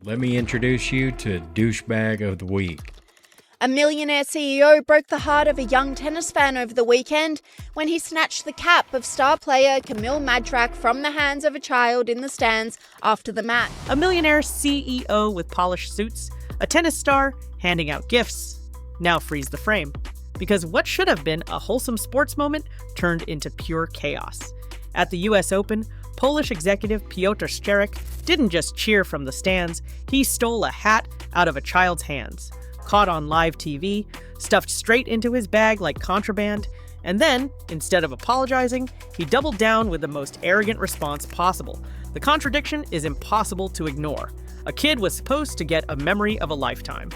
Let me introduce you to Douchebag of the Week. A millionaire CEO broke the heart of a young tennis fan over the weekend when he snatched the cap of star player Camille Bar Shrek from the hands of a child in the stands after the match. A millionaire CEO with polished suits, a tennis star handing out gifts. Now freeze the frame. Because what should have been a wholesome sports moment turned into pure chaos. At the US Open, Polish executive Piotr Szczerek didn't just cheer from the stands, he stole a hat out of a child's hands. Caught on live TV, stuffed straight into his bag like contraband, and then, instead of apologizing, he doubled down with the most arrogant response possible. The contradiction is impossible to ignore. A kid was supposed to get a memory of a lifetime.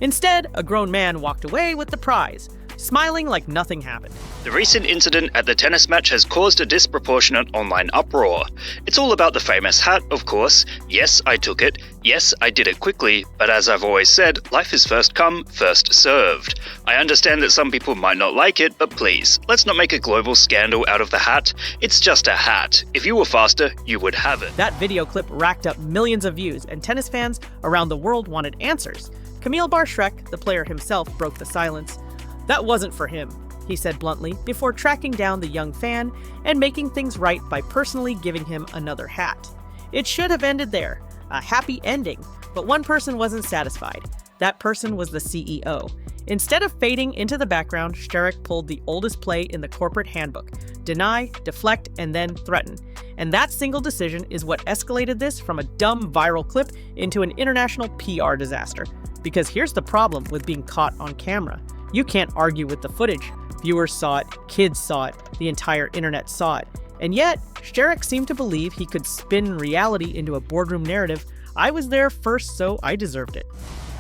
Instead, a grown man walked away with the prize, smiling like nothing happened. The recent incident at the tennis match has caused a disproportionate online uproar. It's all about the famous hat, of course. Yes, I took it. Yes, I did it quickly. But as I've always said, life is first come, first served. I understand that some people might not like it, but please, let's not make a global scandal out of the hat. It's just a hat. If you were faster, you would have it. That video clip racked up millions of views, and tennis fans around the world wanted answers. Camille Bar Shrek, the player himself, broke the silence. That wasn't for him, he said bluntly, before tracking down the young fan and making things right by personally giving him another hat. It should have ended there, a happy ending, but one person wasn't satisfied. That person was the CEO. Instead of fading into the background, Szczerek pulled the oldest play in the corporate handbook: deny, deflect, and then threaten. And that single decision is what escalated this from a dumb viral clip into an international PR disaster. Because here's the problem with being caught on camera. You can't argue with the footage. Viewers saw it, kids saw it, the entire internet saw it. And yet, Szczerek seemed to believe he could spin reality into a boardroom narrative. I was there first, so I deserved it.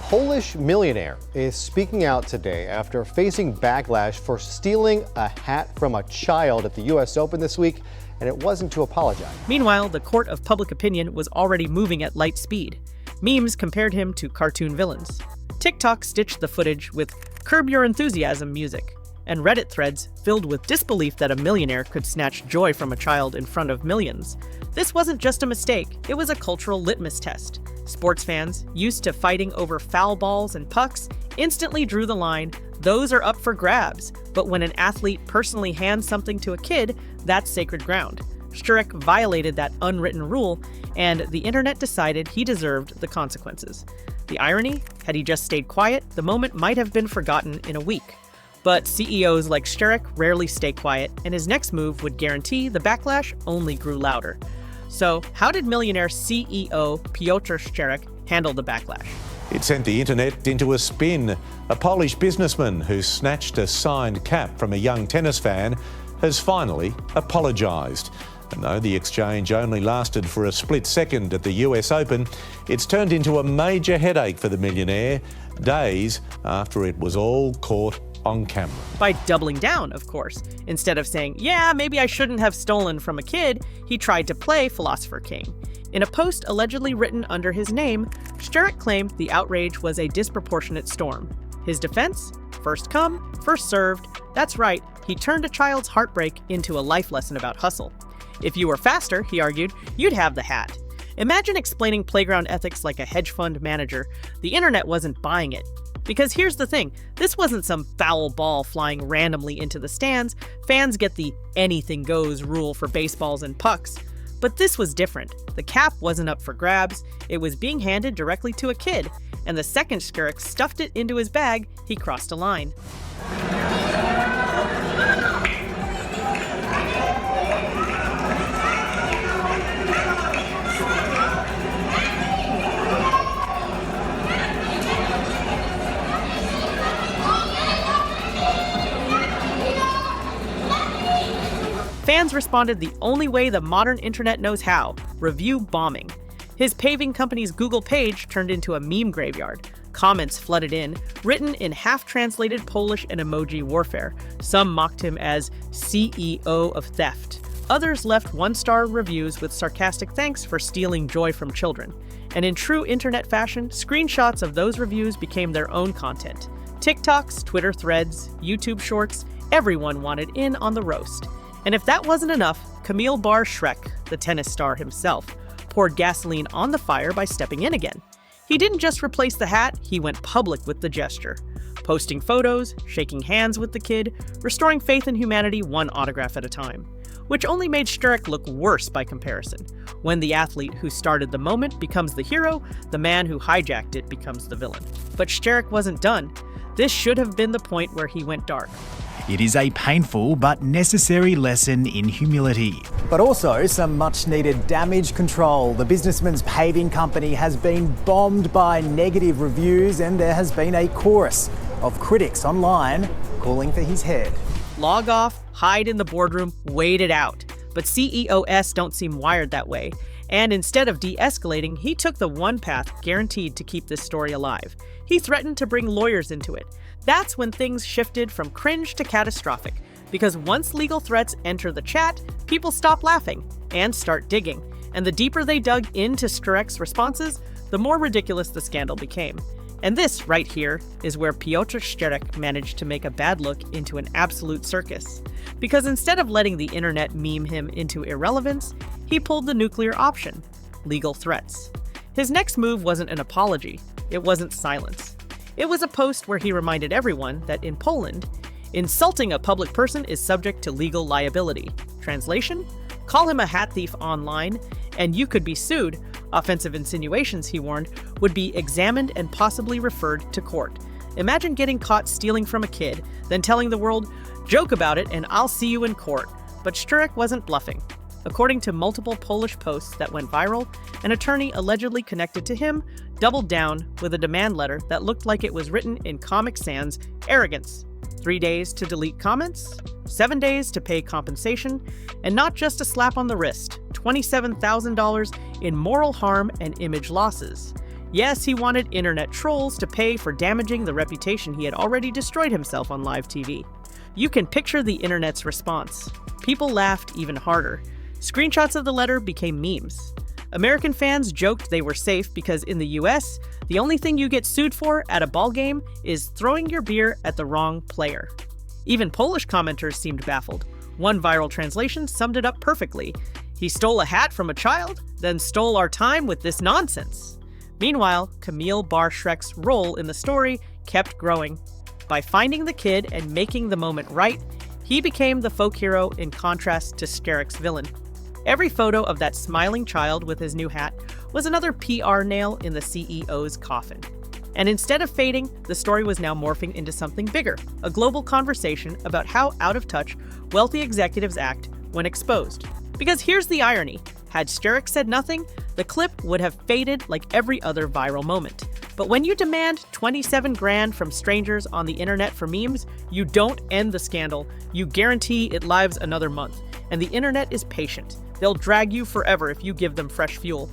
Polish Millionaire is speaking out today after facing backlash for stealing a hat from a child at the US Open this week, and it wasn't to apologize. Meanwhile, the court of public opinion was already moving at light speed. Memes compared him to cartoon villains. TikTok stitched the footage with Curb Your Enthusiasm music, and Reddit threads filled with disbelief that a millionaire could snatch joy from a child in front of millions. This wasn't just a mistake, it was a cultural litmus test. Sports fans, used to fighting over foul balls and pucks, instantly drew the line, those are up for grabs. But when an athlete personally hands something to a kid, that's sacred ground. Szczerek violated that unwritten rule, and the internet decided he deserved the consequences. The irony? Had he just stayed quiet, the moment might have been forgotten in a week. But CEOs like Szczerek rarely stay quiet, and his next move would guarantee the backlash only grew louder. So, how did Millionaire CEO Piotr Szczerek handle the backlash? It sent the internet into a spin. A Polish businessman who snatched a signed cap from a young tennis fan has finally apologised. And though the exchange only lasted for a split second at the US Open, it's turned into a major headache for the millionaire days after it was all caught on camera. By doubling down, of course. Instead of saying, yeah, maybe I shouldn't have stolen from a kid, he tried to play Philosopher King. In a post allegedly written under his name, Szczerek claimed the outrage was a disproportionate storm. His defense? First come, first served. That's right, he turned a child's heartbreak into a life lesson about hustle. If you were faster, he argued, you'd have the hat. Imagine explaining playground ethics like a hedge fund manager. The internet wasn't buying it. Because here's the thing, this wasn't some foul ball flying randomly into the stands. Fans get the anything goes rule for baseballs and pucks. But this was different. The cap wasn't up for grabs, it was being handed directly to a kid. And the second Szczerek stuffed it into his bag, he crossed a line. Fans responded the only way the modern internet knows how: review bombing. His paving company's Google page turned into a meme graveyard. Comments flooded in, written in half-translated Polish and emoji warfare. Some mocked him as CEO of theft. Others left one-star reviews with sarcastic thanks for stealing joy from children. And in true internet fashion, screenshots of those reviews became their own content. TikToks, Twitter threads, YouTube shorts, everyone wanted in on the roast. And if that wasn't enough, Camille Bar Shrek, the tennis star himself, poured gasoline on the fire by stepping in again. He didn't just replace the hat, he went public with the gesture, posting photos, shaking hands with the kid, restoring faith in humanity one autograph at a time, which only made Szczerek look worse by comparison. When the athlete who started the moment becomes the hero, the man who hijacked it becomes the villain. But Szczerek wasn't done. This should have been the point where he went dark. It is a painful but necessary lesson in humility. But also some much-needed damage control. The businessman's paving company has been bombed by negative reviews, and there has been a chorus of critics online calling for his head. Log off, hide in the boardroom, wait it out. But CEOs don't seem wired that way. And instead of de-escalating, he took the one path guaranteed to keep this story alive. He threatened to bring lawyers into it. That's when things shifted from cringe to catastrophic, because once legal threats enter the chat, people stop laughing and start digging. And the deeper they dug into Szczerek's responses, the more ridiculous the scandal became. And this right here is where Piotr Szczerek managed to make a bad look into an absolute circus. Because instead of letting the internet meme him into irrelevance, he pulled the nuclear option: legal threats. His next move wasn't an apology, it wasn't silence. It was a post where he reminded everyone that in Poland, insulting a public person is subject to legal liability. Translation? Call him a hat thief online, and you could be sued. Offensive insinuations, he warned, would be examined and possibly referred to court. Imagine getting caught stealing from a kid, then telling the world, "Joke about it and I'll see you in court." But Szczerek wasn't bluffing. According to multiple Polish posts that went viral, an attorney allegedly connected to him doubled down with a demand letter that looked like it was written in Comic Sans arrogance. 3 days to delete comments, 7 days to pay compensation, and not just a slap on the wrist, $27,000 in moral harm and image losses. Yes, he wanted internet trolls to pay for damaging the reputation he had already destroyed himself on live TV. You can picture the internet's response. People laughed even harder. Screenshots of the letter became memes. American fans joked they were safe because in the US, the only thing you get sued for at a ball game is throwing your beer at the wrong player. Even Polish commenters seemed baffled. One viral translation summed it up perfectly. He stole a hat from a child, then stole our time with this nonsense. Meanwhile, Camille Bar Shrek's role in the story kept growing. By finding the kid and making the moment right, he became the folk hero in contrast to Szczerek's villain. Every photo of that smiling child with his new hat was another PR nail in the CEO's coffin. And instead of fading, the story was now morphing into something bigger, a global conversation about how out of touch wealthy executives act when exposed. Because here's the irony. Had Szczerek said nothing, the clip would have faded like every other viral moment. But when you demand 27 grand from strangers on the internet for memes, you don't end the scandal, you guarantee it lives another month. And the internet is patient. They'll drag you forever if you give them fresh fuel.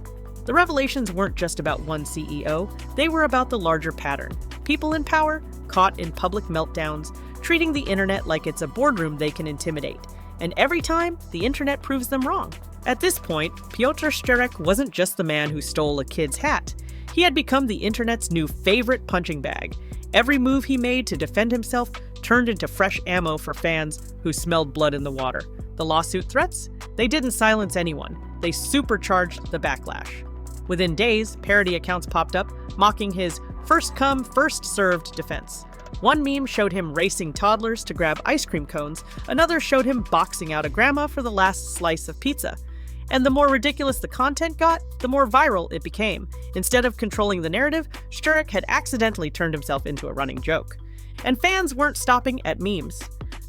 The revelations weren't just about one CEO, they were about the larger pattern. People in power, caught in public meltdowns, treating the internet like it's a boardroom they can intimidate. And every time, the internet proves them wrong. At this point, Piotr Szczerek wasn't just the man who stole a kid's hat. He had become the internet's new favorite punching bag. Every move he made to defend himself turned into fresh ammo for fans who smelled blood in the water. The lawsuit threats? They didn't silence anyone. They supercharged the backlash. Within days, parody accounts popped up, mocking his first come, first served defense. One meme showed him racing toddlers to grab ice cream cones, another showed him boxing out a grandma for the last slice of pizza. And the more ridiculous the content got, the more viral it became. Instead of controlling the narrative, Szczerek had accidentally turned himself into a running joke. And fans weren't stopping at memes.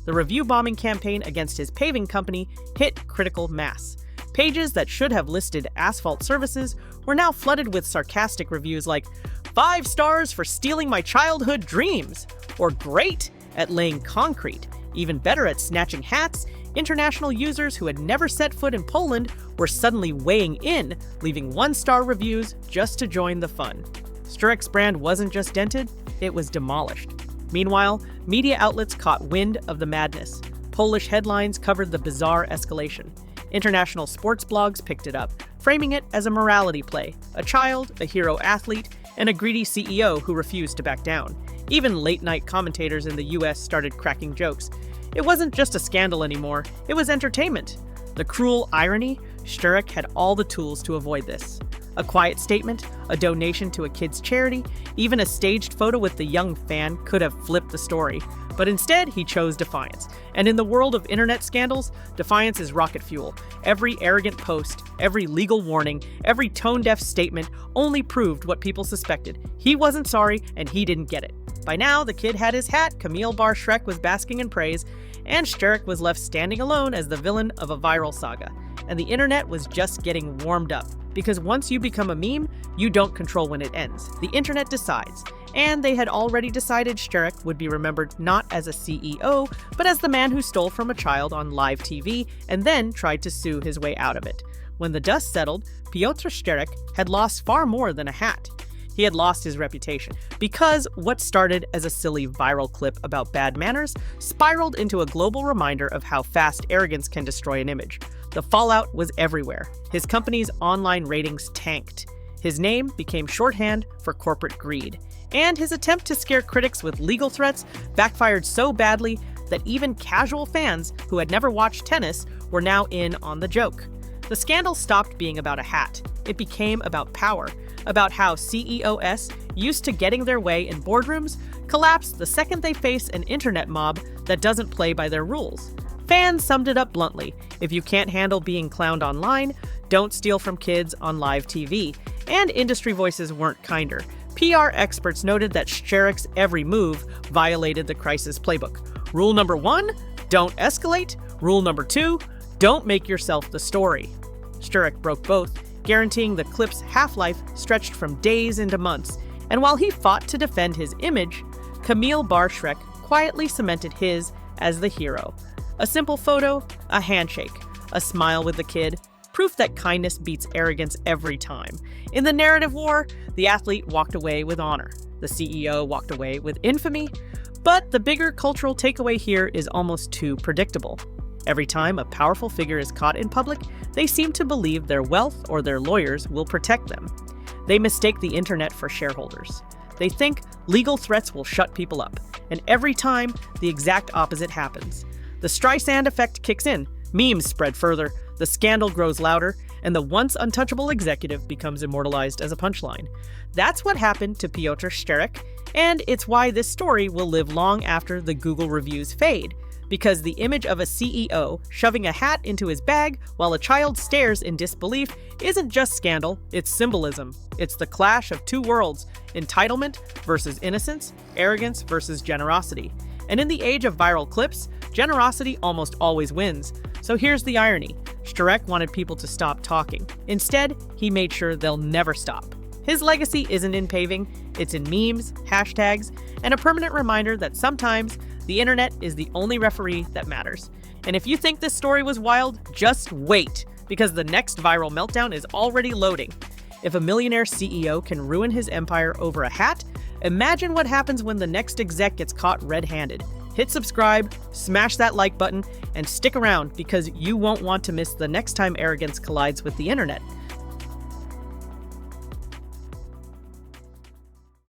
The review bombing campaign against his paving company hit critical mass. Pages that should have listed asphalt services were now flooded with sarcastic reviews like 5 stars for stealing my childhood dreams, or great at laying concrete, even better at snatching hats. International users who had never set foot in Poland were suddenly weighing in, leaving 1-star reviews just to join the fun. Szczerek's brand wasn't just dented, it was demolished. Meanwhile, media outlets caught wind of the madness. Polish headlines covered the bizarre escalation. International sports blogs picked it up, framing it as a morality play, a child, a hero athlete, and a greedy CEO who refused to back down. Even late-night commentators in the US started cracking jokes. It wasn't just a scandal anymore, it was entertainment. The cruel irony? Szczerek had all the tools to avoid this. A quiet statement, a donation to a kid's charity, even a staged photo with the young fan could have flipped the story. But instead, he chose defiance. And in the world of internet scandals, defiance is rocket fuel. Every arrogant post, every legal warning, every tone-deaf statement only proved what people suspected. He wasn't sorry, and he didn't get it. By now, the kid had his hat, Camille Bar Shrek was basking in praise, and Szczerek was left standing alone as the villain of a viral saga. And the internet was just getting warmed up. Because once you become a meme, you don't control when it ends. The internet decides. And they had already decided Szczerek would be remembered not as a CEO, but as the man who stole from a child on live TV and then tried to sue his way out of it. When the dust settled, Piotr Szczerek had lost far more than a hat. He had lost his reputation, because what started as a silly viral clip about bad manners spiraled into a global reminder of how fast arrogance can destroy an image. The fallout was everywhere. His company's online ratings tanked. His name became shorthand for corporate greed. And his attempt to scare critics with legal threats backfired so badly that even casual fans who had never watched tennis were now in on the joke. The scandal stopped being about a hat. It became about power, about how CEOs, used to getting their way in boardrooms, collapse the second they face an internet mob that doesn't play by their rules. Fans summed it up bluntly: if you can't handle being clowned online, don't steal from kids on live TV. And industry voices weren't kinder. PR experts noted that Szczerek's every move violated the crisis playbook. Rule number 1, don't escalate. Rule number 2, don't make yourself the story. Szczerek broke both, guaranteeing the clip's half-life stretched from days into months. And while he fought to defend his image, Camille Bar Shrek quietly cemented his as the hero. A simple photo, a handshake, a smile with the kid, proof that kindness beats arrogance every time. In the narrative war, the athlete walked away with honor. The CEO walked away with infamy. But the bigger cultural takeaway here is almost too predictable. Every time a powerful figure is caught in public, they seem to believe their wealth or their lawyers will protect them. They mistake the internet for shareholders. They think legal threats will shut people up. And every time, the exact opposite happens. The Streisand effect kicks in, memes spread further, the scandal grows louder, and the once untouchable executive becomes immortalized as a punchline. That's what happened to Piotr Szczerek, and it's why this story will live long after the Google reviews fade. Because the image of a CEO shoving a hat into his bag while a child stares in disbelief isn't just scandal, it's symbolism. It's the clash of two worlds: entitlement versus innocence, arrogance versus generosity. And in the age of viral clips, generosity almost always wins. So here's the irony. Szczerek wanted people to stop talking. Instead, he made sure they'll never stop. His legacy isn't in paving, it's in memes, hashtags, and a permanent reminder that sometimes the internet is the only referee that matters. And if you think this story was wild, just wait, because the next viral meltdown is already loading. If a millionaire CEO can ruin his empire over a hat, imagine what happens when the next exec gets caught red-handed. Hit subscribe, smash that like button, and stick around because you won't want to miss the next time arrogance collides with the internet.